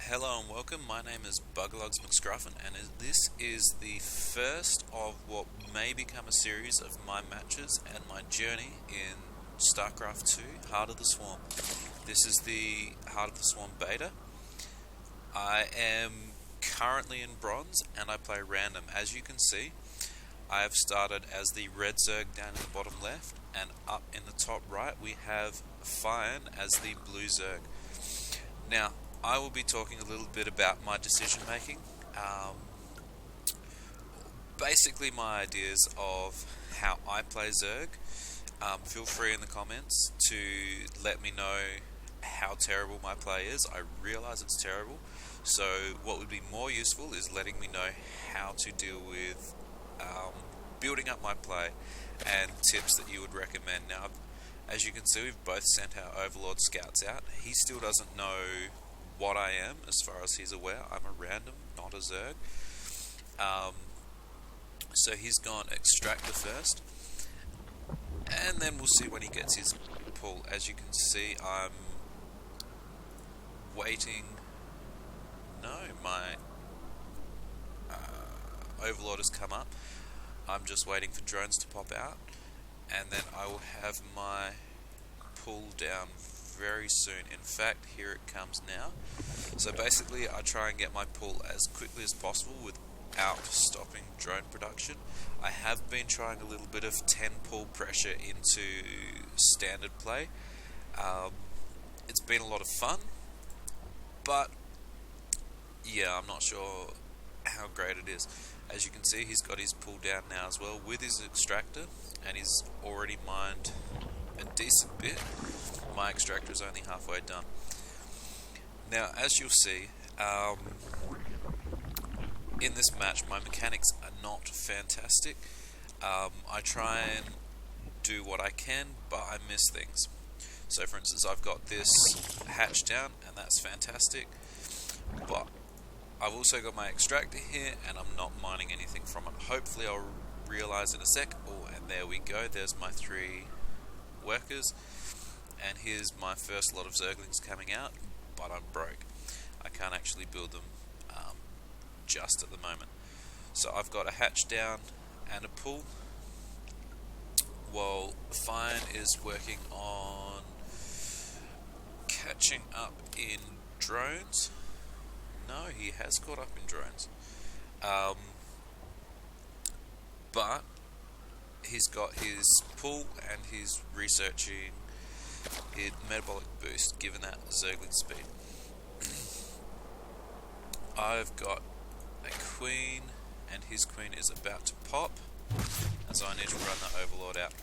Hello and welcome, my name is Bugalugs McScruffin and this is the first of what may become a series of my matches and my journey in StarCraft 2 Heart of the Swarm. This is the Heart of the Swarm beta. I am currently in bronze and I play random. As you can see, I have started as the red Zerg down in the bottom left, and up in the top right we have fhian as the blue Zerg. Now, I will be talking a little bit about my decision making, basically my ideas of how I play Zerg. Feel free in the comments to let me know how terrible my play is. I realise it's terrible, so what would be more useful is letting me know how to deal with building up my play and tips that you would recommend. Now, as you can see, we've both sent our Overlord scouts out. He still doesn't know what I am, as far as he's aware. I'm a random, not a Zerg. So he's gone Extractor first, and then we'll see when he gets his pull. As you can see, I'm waiting. No, my Overlord has come up. I'm just waiting for drones to pop out, and then I will have my pull down very soon. In fact, here it comes now. So basically, I try and get my pull as quickly as possible without stopping drone production. I have been trying a little bit of 10 pull pressure into standard play. It's been a lot of fun, but yeah, I'm not sure how great it is. As you can see, he's got his pull down now as well with his extractor, and he's already mined a decent bit. My extractor is only halfway done. Now, as you'll see, in this match, my mechanics are not fantastic. I try and do what I can, but I miss things. So, for instance, I've got this hatch down, and that's fantastic, but I've also got my extractor here, and I'm not mining anything from it. Hopefully I'll realise in a sec. Oh, and there we go. There's my 3 workers. And here's my first lot of Zerglings coming out, but I'm broke. I can't actually build them just at the moment. So I've got a hatch down and a pull, while fhian is working on catching up in drones. No, he has caught up in drones. But he's got his pull and he's researching his metabolic boost, given that Zergling speed. I've got a queen, and his queen is about to pop, and so I need to run the Overlord out.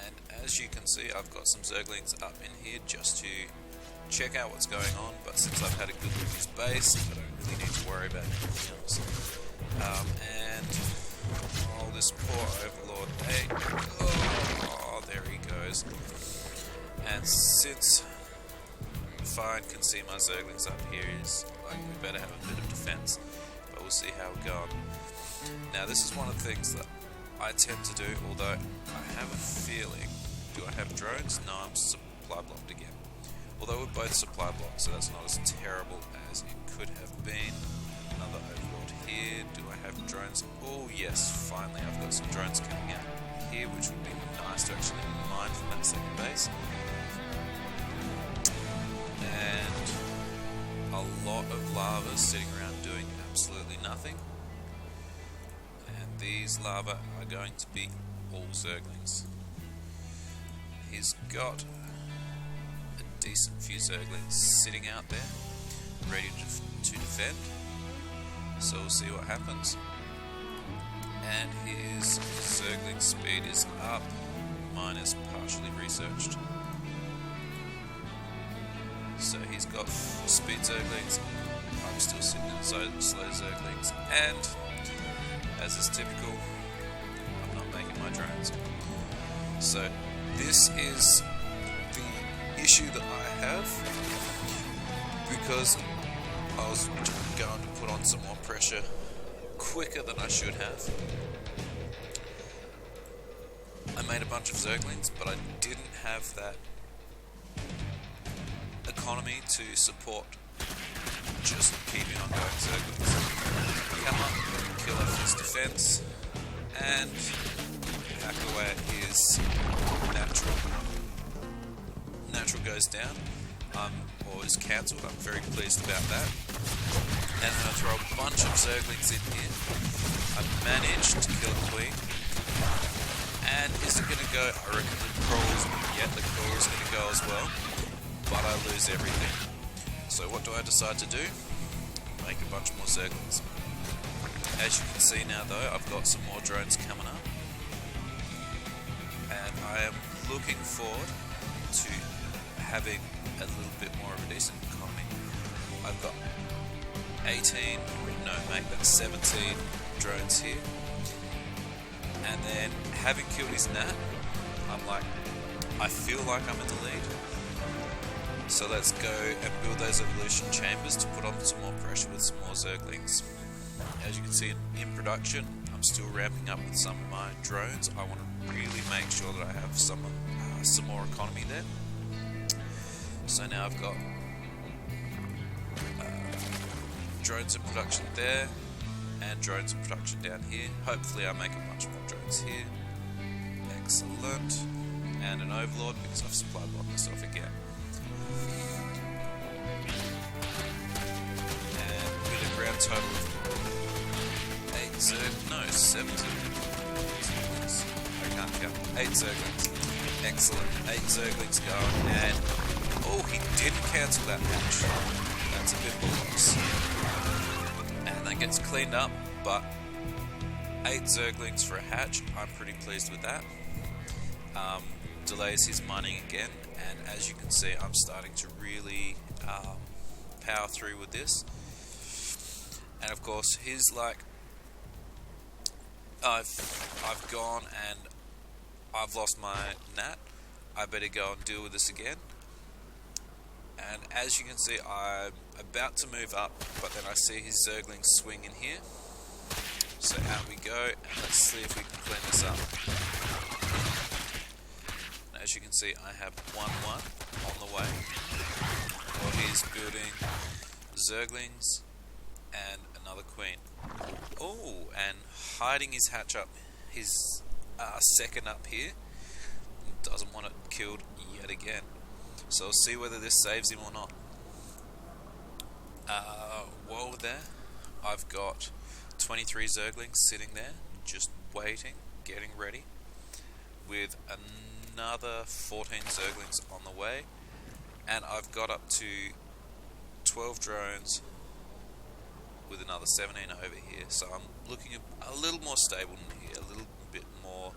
And as you can see, I've got some Zerglings up in here just to check out what's going on, but since I've had a good look at his base, I don't really need to worry about anything else. This poor Overlord. Hey, oh, there he goes. And since fhian can see my Zerglings up here, is like, we better have a bit of defense, but we'll see how we go on. Now, this is one of the things that I tend to do, although I have a feeling, do I have drones? No, I'm supply blocked again. Although we're both supply blocked, so that's not as terrible as it could have been. Another Overlord here. Do I have drones? Oh yes, finally I've got some drones coming out here, which would be nice to actually mine from that second base. And a lot of lava sitting around doing absolutely nothing. And these lava are going to be all Zerglings. He's got a decent few Zerglings sitting out there, ready to defend. So we'll see what happens. And his Zergling speed is up. Mine is partially researched. So he's got speed Zerglings. I'm still sitting in slow Zerglings. And, as is typical, I'm not making my drones. So this is the issue that I have, because I was going to put on some more pressure quicker than I should have. I made a bunch of Zerglings, but I didn't have that economy to support just keeping on going Zerglings. Come up, kill off his defense, and hack away at his natural. Natural goes down, or is cancelled. I'm very pleased about that. And I'm going to throw a bunch of Zerglings in here. I've managed to kill a queen. And is it going to go? I reckon the crawler's going to go as well. But I lose everything. So what do I decide to do? Make a bunch more Zerglings. As you can see now though, I've got some more drones coming up. And I am looking forward to having a little bit more of a decent economy. I've got 17 drones here. And then having killed his nat, I feel like I'm in the lead. So let's go and build those evolution chambers to put on some more pressure with some more Zerglings. As you can see in production, I'm still ramping up with some of my drones. I want to really make sure that I have some more economy there. So now I've got drones in production there, and drones in production down here. Hopefully I make a bunch more drones here. Excellent. And an overlord because I've supply blocked myself again. And with a grand total of 7 Zerglings. I can't count. 8 Zerglings. Excellent. 8 Zerglings going, and oh, he didn't cancel that hatch. That's a bit bullocks. And that gets cleaned up, but 8 Zerglings for a hatch, I'm pretty pleased with that. Delays his mining again, and as you can see, I'm starting to really power through with this. And of course, he's like, I've gone and I've lost my nat. I better go and deal with this again. And as you can see, I'm about to move up, but then I see his Zerglings swing in here. So out we go, and let's see if we can clean this up. And as you can see, I have 1-1 on the way. While he's building Zerglings and another queen. Oh, and hiding his hatch up, his second up here. Doesn't want it killed yet again. So we'll see whether this saves him or not. While we're there, I've got 23 Zerglings sitting there, just waiting, getting ready, with another 14 Zerglings on the way, and I've got up to 12 drones with another 17 over here, so I'm looking a little more stable in here, a little bit more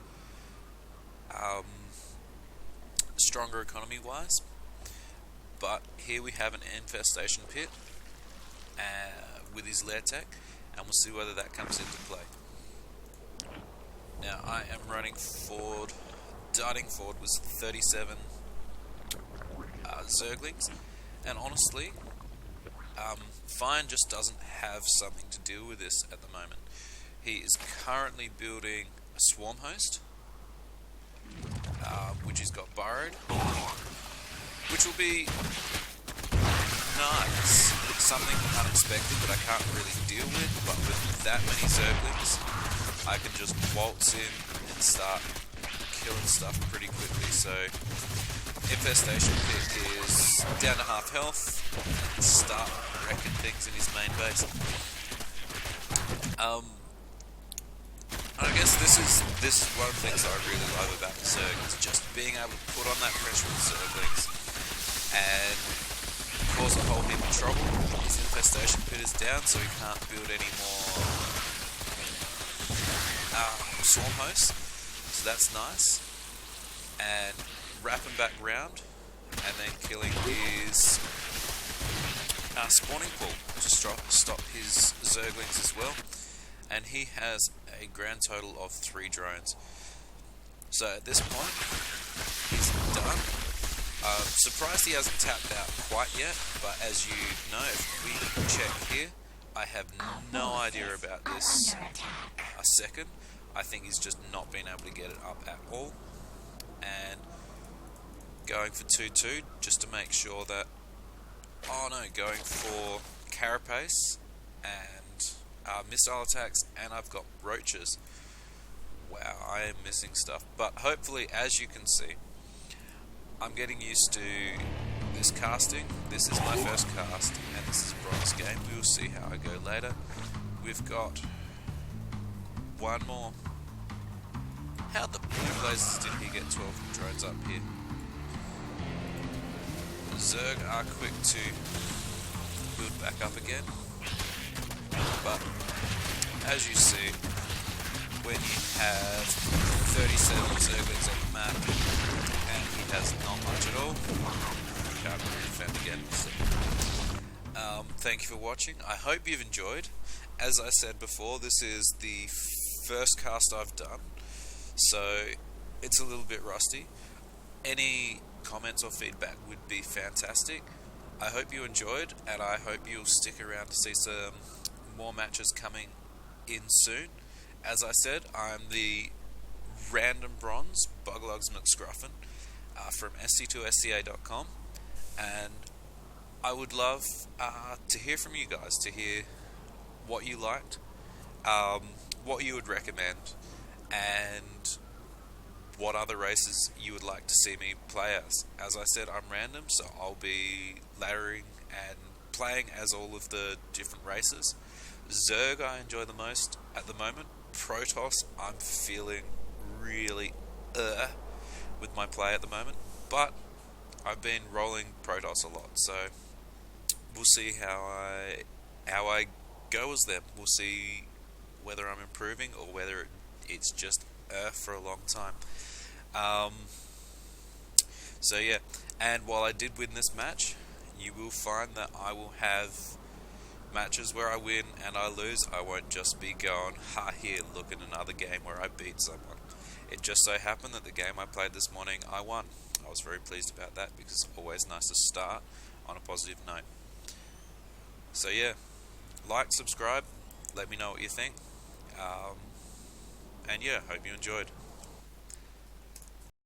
stronger economy wise. But here we have an infestation pit with his lair tech, and we'll see whether that comes into play. Now I am running forward, darting forward with 37 Zerglings, and honestly, fhian just doesn't have something to deal with this at the moment. He is currently building a swarm host, which he's got burrowed, which will be nice, something unexpected that I can't really deal with, but with that many Zerglings, I can just waltz in and start killing stuff pretty quickly. So infestation pit is down to half health, and start wrecking things in his main base. I guess this is one of the things that I really love about the Zerglings, just being able to put on that pressure with Zerglings and cause a whole heap of trouble. His infestation pit is down, so he can't build any more swarm hosts, so that's nice. And wrap him back round, and then killing his spawning pool to stop his Zerglings as well. And he has a grand total of 3 drones. So at this point, he's done. Surprised he hasn't tapped out quite yet, but as you know, if we check here, I have no idea about this a second. I think he's just not been able to get it up at all. And going for 2-2 just to make sure that Oh no, going for carapace and missile attacks, and I've got roaches. Wow, I am missing stuff. But hopefully, as you can see, I'm getting used to this casting. This is my first cast, and this is a bronze game. We will see how I go later. We've got one more. How the blue blazes did he get 12 drones up here? Zerg are quick to build back up again, but as you see, when you have 37 Zerglings on the map and he has not much at all, you can't really defend again. So, thank you for watching. I hope you've enjoyed. As I said before, this is the first cast I've done, so it's a little bit rusty. Any comments or feedback would be fantastic. I hope you enjoyed, and I hope you'll stick around to see some more matches coming in soon. As I said, I'm the random bronze Bugalugs McScruffin from sc2sca.com, and I would love to hear from you guys, to hear what you liked, what you would recommend, and what other races you would like to see me play as. As I said, I'm random, so I'll be laddering and playing as all of the different races. Zerg I enjoy the most at the moment. Protoss I'm feeling really with my play at the moment, but I've been rolling Protoss a lot, so we'll see how I go as them. We'll see whether I'm improving or whether it's just for a long time. So yeah, and while I did win this match, you will find that I will have matches where I win and I lose. I won't just be going, ha, here, look at another game where I beat someone. It just so happened that the game I played this morning, I won. I was very pleased about that, because it's always nice to start on a positive note. So yeah, like, subscribe, let me know what you think, and yeah, hope you enjoyed.